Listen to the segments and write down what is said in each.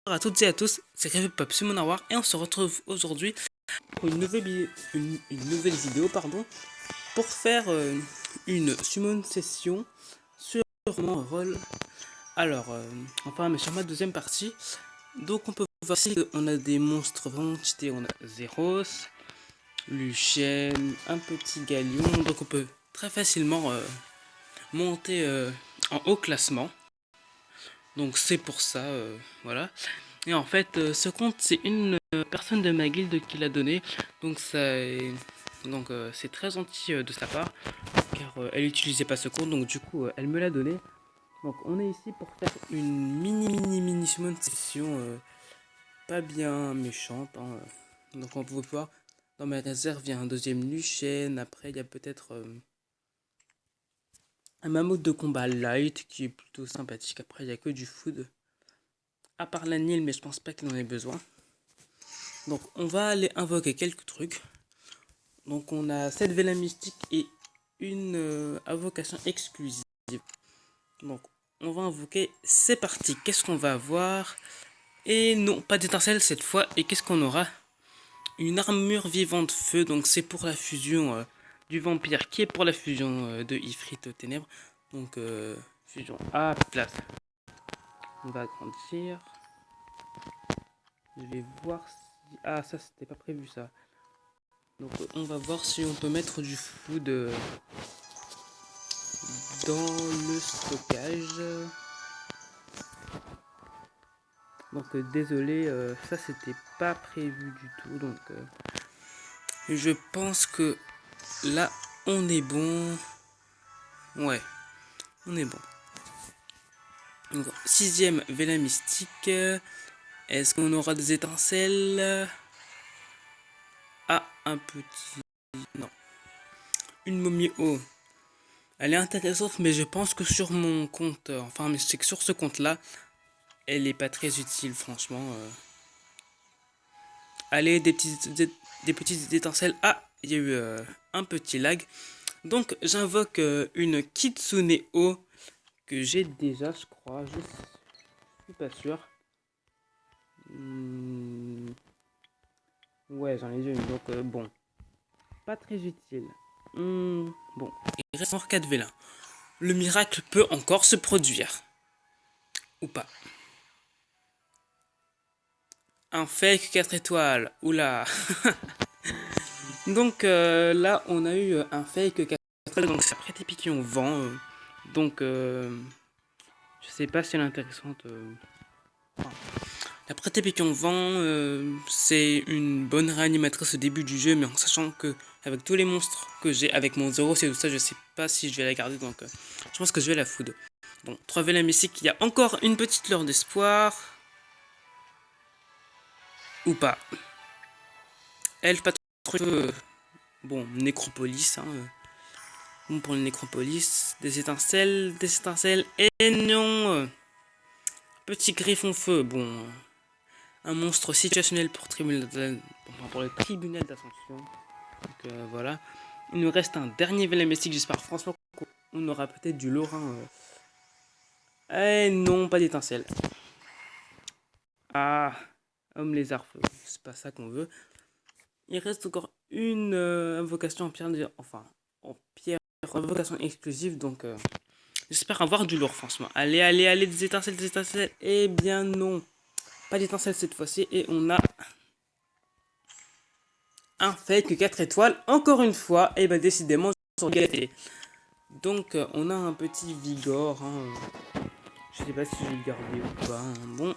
Bonjour à toutes et à tous, c'est Pop sur mon Awar et on se retrouve aujourd'hui pour une nouvelle, vidéo pour faire une summon session sur mon rôle. Alors, mais sur ma deuxième partie, donc on peut voir ici qu'on a des monstres vraiment cheatés, on a Zeros, Lucienne, un petit Galion, donc on peut très facilement monter en haut classement. Donc c'est pour ça, voilà. Et en fait, ce compte, c'est une personne de ma guilde qui l'a donné. Donc c'est très gentil de sa part, car elle n'utilisait pas ce compte, donc du coup, elle me l'a donné. Donc on est ici pour faire une mini summon session pas bien méchante, hein. Donc on peut voir, dans ma réserve, il y a un deuxième Lucienne. Après, il y a peut-être un mammouth de combat light qui est plutôt sympathique. Après, il n'y a que du food. À part la Nil, mais je pense pas qu'il en ait besoin. Donc on va aller invoquer quelques trucs. Donc on a 7 vélins mystiques et une invocation exclusive. Donc on va invoquer, c'est parti. Qu'est-ce qu'on va avoir? Et non, pas d'étincelle cette fois. Et qu'est-ce qu'on aura? Une armure vivante feu. Donc c'est pour la fusion du vampire qui est pour la fusion de Ifrit ténèbres. Donc fusion à place. On va agrandir. Je vais voir si... Ah, ça c'était pas prévu ça. Donc on va voir si on peut mettre du food dans le stockage. Donc désolé, ça c'était pas prévu du tout. Donc je pense que là on est bon. Ouais, on est bon. Donc, sixième vélin mystique. Est-ce qu'on aura des étincelles? Ah, un petit... Non. Une momie eau. Elle est intéressante, mais je pense que sur mon compte... Enfin, mais c'est que sur ce compte-là, elle est pas très utile, franchement. Allez, des petites étincelles. Ah, il y a eu un petit lag. Donc, j'invoque une Kitsune O que j'ai déjà, je crois. Je suis pas sûr. Ouais, j'en ai déjà une. Donc, bon. Pas très utile. Bon. Il reste encore 4 vélins. Le miracle peut encore se produire. Ou pas. Un fake 4 étoiles. Oula. Donc là, on a eu un fake 4 étoiles. Donc c'est après Tépi qui on vend. Donc je sais pas si elle est intéressante. La Tépi qui on vend, c'est une bonne réanimatrice au début du jeu. Mais en sachant que avec tous les monstres que j'ai, avec mon Zero et tout ça, je sais pas si je vais la garder. Donc je pense que je vais la food. Bon, 3 vélins mystiques. Il y a encore une petite lueur d'espoir. Ou pas. Elfe pas trop... bon, Nécropolis, hein. Bon, pour le Nécropolis, des étincelles, et non. Petit griffon feu, bon. Un monstre situationnel pour, pour le tribunal d'ascension. Donc voilà. Il nous reste un dernier vélin mystique, j'espère franchement qu'on aura peut-être du Lorrain. Eh non, pas d'étincelle. Ah, homme lézard feu, c'est pas ça qu'on veut. Il reste encore une invocation en pierre, enfin, en pierre, invocation exclusive, donc j'espère avoir du lourd, franchement. Allez, des étincelles, Eh bien non, pas d'étincelles cette fois-ci, et on a un fake 4 étoiles, encore une fois, et ben décidément, ils sont gâtés. Donc on a un petit Vigor, hein. Je sais pas si je vais le garder ou pas, hein. Bon.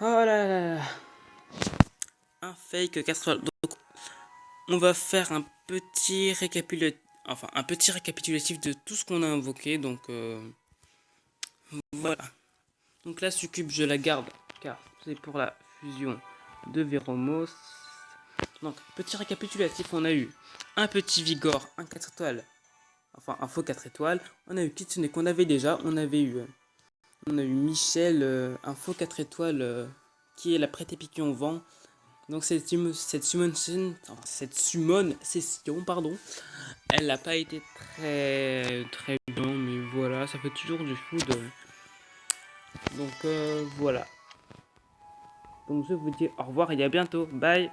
Oh là là là. Un fake 4 étoiles. Donc on va faire un petit récapitulatif de tout ce qu'on a invoqué. Donc voilà. Donc la succube je la garde car c'est pour la fusion de Véromos. Donc petit récapitulatif, on a eu un petit Vigor, un 4 étoiles, enfin un faux 4 étoiles. On a eu Kitsune qu'on avait déjà, on a eu Michel, un faux 4 étoiles qui est la prêt-épiquée vent. Donc cette summon session, pardon, elle n'a pas été très bien, mais voilà, ça fait toujours du food Donc voilà. Donc je vous dis au revoir et à bientôt. Bye.